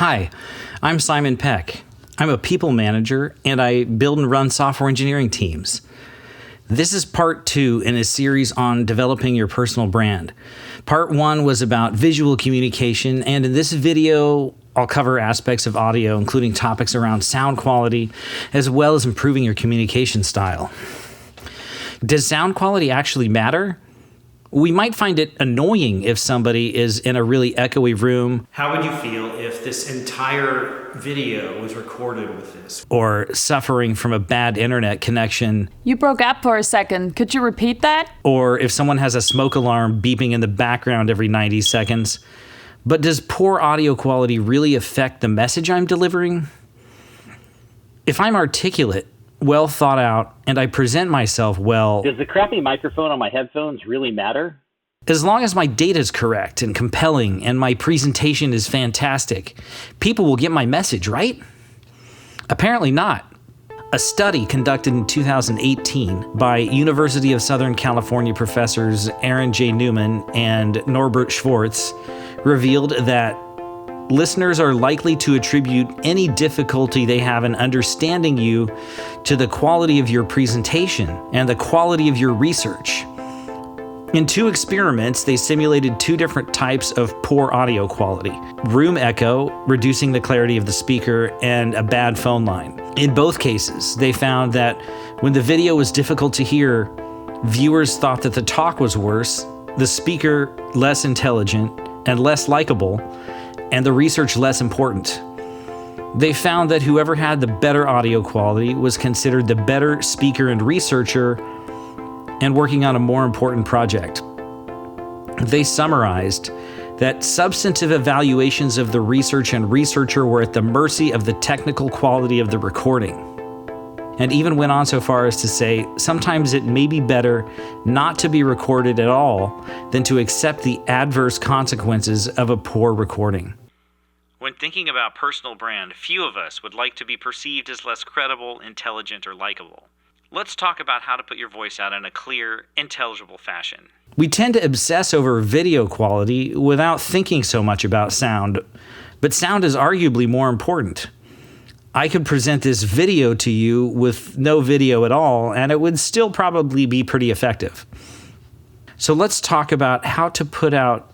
Hi, I'm Simon Peck. I'm a people manager, and I build and run software engineering teams. This is part 2 in a series on developing your personal brand. Part 1 was about visual communication, and in this video, I'll cover aspects of audio, including topics around sound quality, as well as improving your communication style. Does sound quality actually matter? We might find it annoying if somebody is in a really echoey room. How would you feel if this entire video was recorded with this? Or suffering from a bad internet connection. You broke up for a second. Could you repeat that? Or if someone has a smoke alarm beeping in the background every 90 seconds. But does poor audio quality really affect the message I'm delivering? If I'm articulate, well thought out, and I present myself well, does the crappy microphone on my headphones really matter? As long as my data is correct and compelling and my presentation is fantastic, people will get my message, right? Apparently not. A study conducted in 2018 by University of Southern California professors Eryn J. Newman and Norbert Schwarz revealed that listeners are likely to attribute any difficulty they have in understanding you to the quality of your presentation and the quality of your research. In 2 experiments, they simulated 2 different types of poor audio quality: room echo, reducing the clarity of the speaker, and a bad phone line. In both cases, they found that when the video was difficult to hear, viewers thought that the talk was worse, the speaker less intelligent and less likable, and the research less important. They found that whoever had the better audio quality was considered the better speaker and researcher and working on a more important project. They summarized that substantive evaluations of the research and researcher were at the mercy of the technical quality of the recording, and even went on so far as to say sometimes it may be better not to be recorded at all than to accept the adverse consequences of a poor recording. When thinking about personal brand, few of us would like to be perceived as less credible, intelligent, or likable. Let's talk about how to put your voice out in a clear, intelligible fashion. We tend to obsess over video quality without thinking so much about sound, but sound is arguably more important. I could present this video to you with no video at all, and it would still probably be pretty effective. So let's talk about how to put out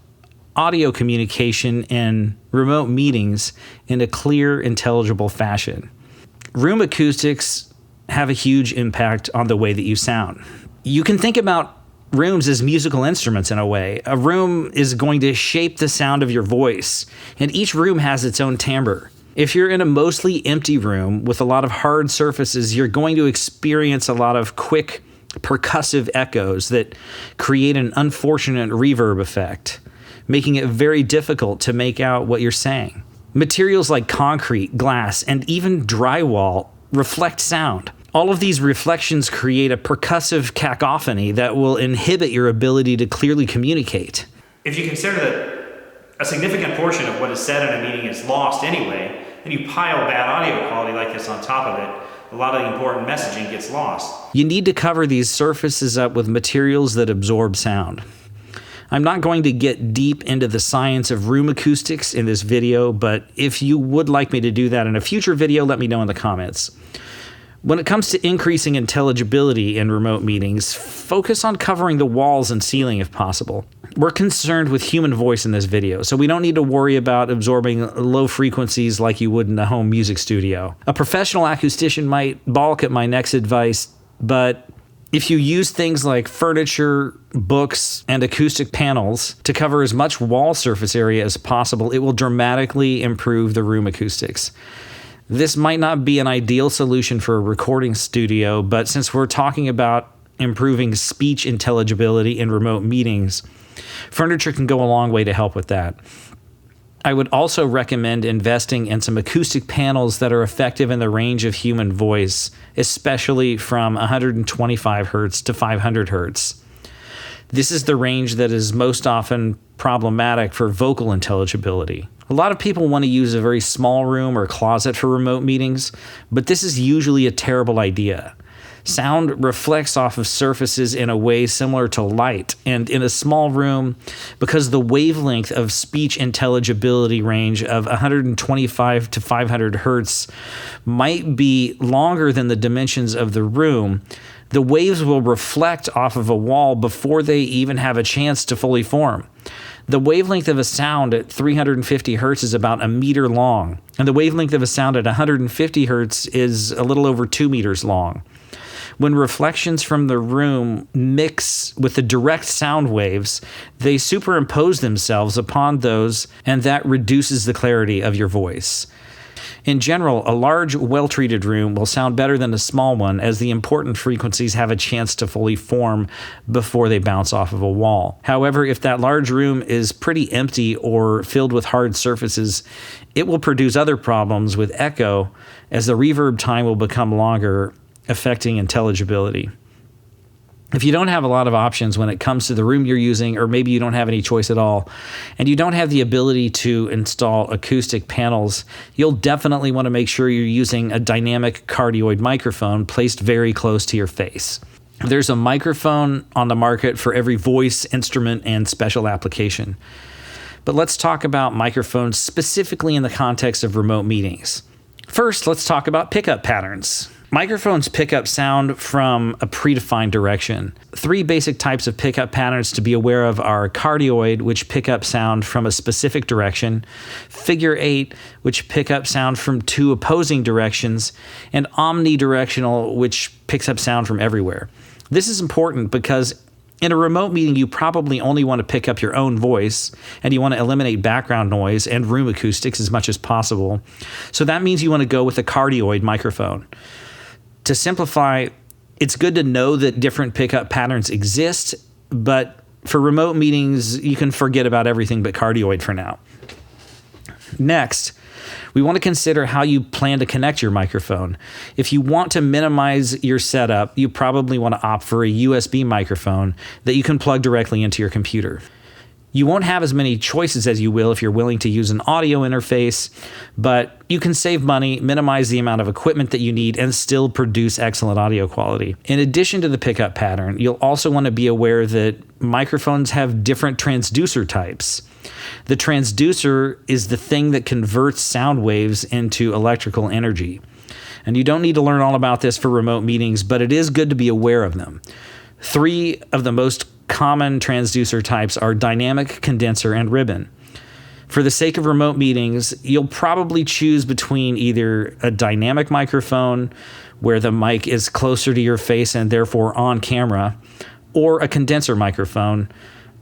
audio communication in remote meetings in a clear, intelligible fashion. Room acoustics have a huge impact on the way that you sound. You can think about rooms as musical instruments in a way. A room is going to shape the sound of your voice, and each room has its own timbre. If you're in a mostly empty room with a lot of hard surfaces, you're going to experience a lot of quick, percussive echoes that create an unfortunate reverb effect, making it very difficult to make out what you're saying. Materials like concrete, glass, and even drywall reflect sound. All of these reflections create a percussive cacophony that will inhibit your ability to clearly communicate. If you consider that a significant portion of what is said in a meeting is lost anyway, and you pile bad audio quality like this on top of it, a lot of the important messaging gets lost. You need to cover these surfaces up with materials that absorb sound. I'm not going to get deep into the science of room acoustics in this video, but if you would like me to do that in a future video, let me know in the comments. When it comes to increasing intelligibility in remote meetings, focus on covering the walls and ceiling if possible. We're concerned with human voice in this video, so we don't need to worry about absorbing low frequencies like you would in a home music studio. A professional acoustician might balk at my next advice, but if you use things like furniture, books, and acoustic panels to cover as much wall surface area as possible, it will dramatically improve the room acoustics. This might not be an ideal solution for a recording studio, but since we're talking about improving speech intelligibility in remote meetings, furniture can go a long way to help with that. I would also recommend investing in some acoustic panels that are effective in the range of human voice, especially from 125 Hz to 500 Hz. This is the range that is most often problematic for vocal intelligibility. A lot of people want to use a very small room or closet for remote meetings, but this is usually a terrible idea. Sound reflects off of surfaces in a way similar to light, and in a small room, because the wavelength of speech intelligibility range of 125 to 500 hertz might be longer than the dimensions of the room, the waves will reflect off of a wall before they even have a chance to fully form. The wavelength of a sound at 350 hertz is about a meter long, and the wavelength of a sound at 150 hertz is a little over 2 meters long. When reflections from the room mix with the direct sound waves, they superimpose themselves upon those, and that reduces the clarity of your voice. In general, a large, well-treated room will sound better than a small one, as the important frequencies have a chance to fully form before they bounce off of a wall. However, if that large room is pretty empty or filled with hard surfaces, it will produce other problems with echo, as the reverb time will become longer, affecting intelligibility. If you don't have a lot of options when it comes to the room you're using, or maybe you don't have any choice at all, and you don't have the ability to install acoustic panels, you'll definitely want to make sure you're using a dynamic cardioid microphone placed very close to your face. There's a microphone on the market for every voice, instrument, and special application. But let's talk about microphones specifically in the context of remote meetings. First, let's talk about pickup patterns. Microphones pick up sound from a predefined direction. 3 basic types of pickup patterns to be aware of are cardioid, which pick up sound from a specific direction, figure 8, which pick up sound from 2 opposing directions, and omnidirectional, which picks up sound from everywhere. This is important because in a remote meeting, you probably only want to pick up your own voice, and you want to eliminate background noise and room acoustics as much as possible. So that means you want to go with a cardioid microphone. To simplify, it's good to know that different pickup patterns exist, but for remote meetings, you can forget about everything but cardioid for now. Next, we want to consider how you plan to connect your microphone. If you want to minimize your setup, you probably want to opt for a USB microphone that you can plug directly into your computer. You won't have as many choices as you will if you're willing to use an audio interface, but you can save money, minimize the amount of equipment that you need, and still produce excellent audio quality. In addition to the pickup pattern, you'll also want to be aware that microphones have different transducer types. The transducer is the thing that converts sound waves into electrical energy. And you don't need to learn all about this for remote meetings, but it is good to be aware of them. 3 of the most common transducer types are dynamic, condenser, and ribbon. For the sake of remote meetings, you'll probably choose between either a dynamic microphone, where the mic is closer to your face and therefore on camera, or a condenser microphone,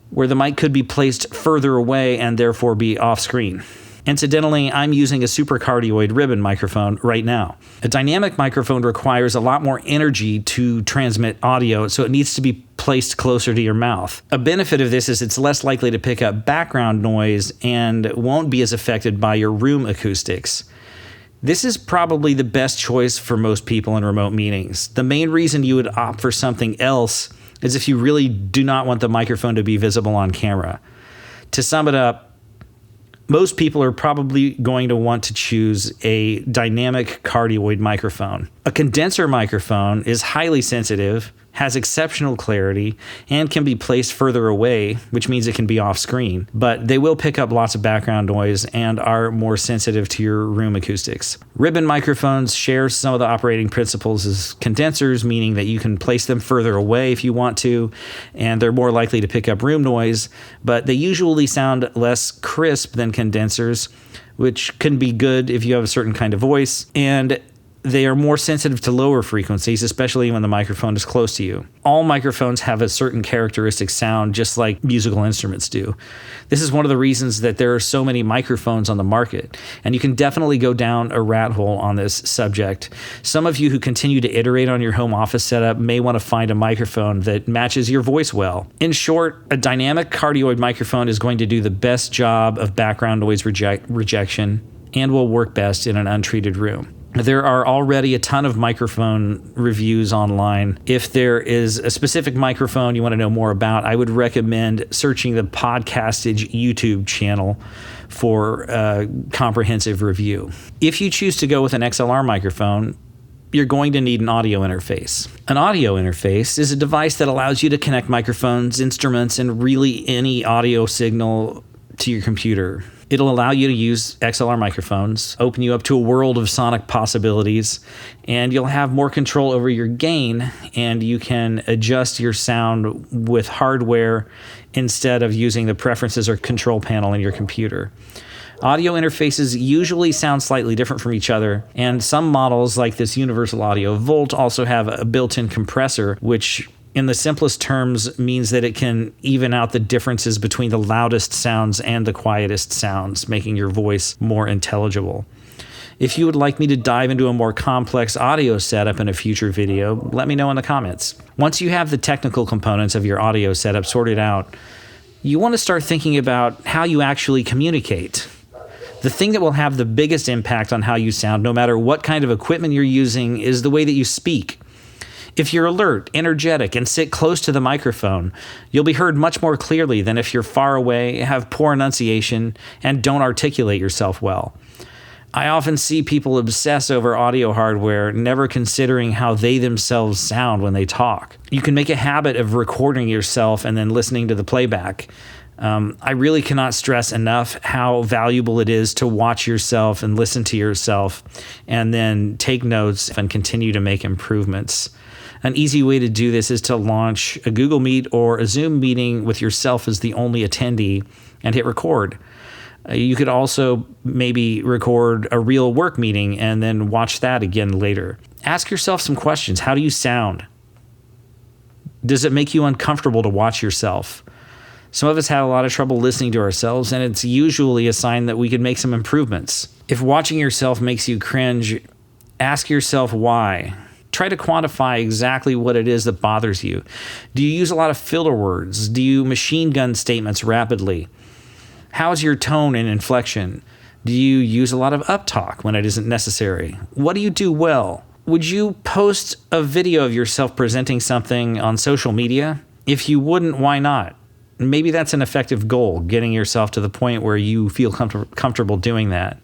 where the mic could be placed further away and therefore be off screen. Incidentally, I'm using a supercardioid ribbon microphone right now. A dynamic microphone requires a lot more energy to transmit audio, so it needs to be placed closer to your mouth. A benefit of this is it's less likely to pick up background noise and won't be as affected by your room acoustics. This is probably the best choice for most people in remote meetings. The main reason you would opt for something else is if you really do not want the microphone to be visible on camera. To sum it up, most people are probably going to want to choose a dynamic cardioid microphone. A condenser microphone is highly sensitive, has exceptional clarity, and can be placed further away, which means it can be off screen. But they will pick up lots of background noise and are more sensitive to your room acoustics. Ribbon microphones share some of the operating principles as condensers, meaning that you can place them further away if you want to, and they're more likely to pick up room noise, but they usually sound less crisp than condensers, which can be good if you have a certain kind of voice, and they are more sensitive to lower frequencies, especially when the microphone is close to you. All microphones have a certain characteristic sound, just like musical instruments do. This is one of the reasons that there are so many microphones on the market, and you can definitely go down a rat hole on this subject. Some of you who continue to iterate on your home office setup may want to find a microphone that matches your voice well. In short, a dynamic cardioid microphone is going to do the best job of background noise rejection and will work best in an untreated room. There are already a ton of microphone reviews online. If there is a specific microphone you want to know more about, I would recommend searching the Podcastage YouTube channel for a comprehensive review. If you choose to go with an XLR microphone, you're going to need an audio interface. An audio interface is a device that allows you to connect microphones, instruments, and really any audio signal to your computer. It'll allow you to use XLR microphones, open you up to a world of sonic possibilities, and you'll have more control over your gain, and you can adjust your sound with hardware instead of using the preferences or control panel in your computer. Audio interfaces usually sound slightly different from each other, and some models like this Universal Audio Volt also have a built-in compressor, which in the simplest terms means that it can even out the differences between the loudest sounds and the quietest sounds, making your voice more intelligible. If you would like me to dive into a more complex audio setup in a future video, let me know in the comments. Once you have the technical components of your audio setup sorted out, you want to start thinking about how you actually communicate. The thing that will have the biggest impact on how you sound, no matter what kind of equipment you're using, is the way that you speak. If you're alert, energetic, and sit close to the microphone, you'll be heard much more clearly than if you're far away, have poor enunciation, and don't articulate yourself well. I often see people obsess over audio hardware, never considering how they themselves sound when they talk. You can make a habit of recording yourself and then listening to the playback. I really cannot stress enough how valuable it is to watch yourself and listen to yourself and then take notes and continue to make improvements. An easy way to do this is to launch a Google Meet or a Zoom meeting with yourself as the only attendee and hit record. You could also maybe record a real work meeting and then watch that again later. Ask yourself some questions. How do you sound? Does it make you uncomfortable to watch yourself? Some of us have a lot of trouble listening to ourselves, and it's usually a sign that we could make some improvements. If watching yourself makes you cringe, ask yourself why. Try to quantify exactly what it is that bothers you. Do you use a lot of filler words? Do you machine gun statements rapidly? How's your tone and inflection? Do you use a lot of uptalk when it isn't necessary? What do you do well? Would you post a video of yourself presenting something on social media? If you wouldn't, why not? Maybe that's an effective goal, getting yourself to the point where you feel comfortable doing that.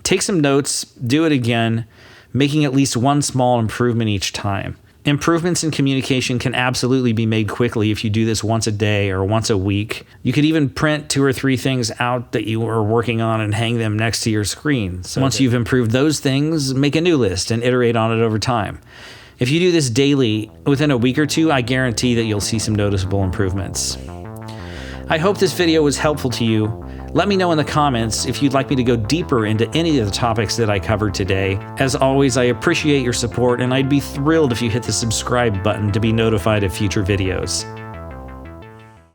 Take some notes, do it again, making at least one small improvement each time. Improvements in communication can absolutely be made quickly if you do this once a day or once a week. You could even print 2 or 3 things out that you are working on and hang them next to your screen. So once you've improved those things, make a new list and iterate on it over time. If you do this daily, within a week or 2, I guarantee that you'll see some noticeable improvements. I hope this video was helpful to you. Let me know in the comments if you'd like me to go deeper into any of the topics that I covered today. As always, I appreciate your support, and I'd be thrilled if you hit the subscribe button to be notified of future videos.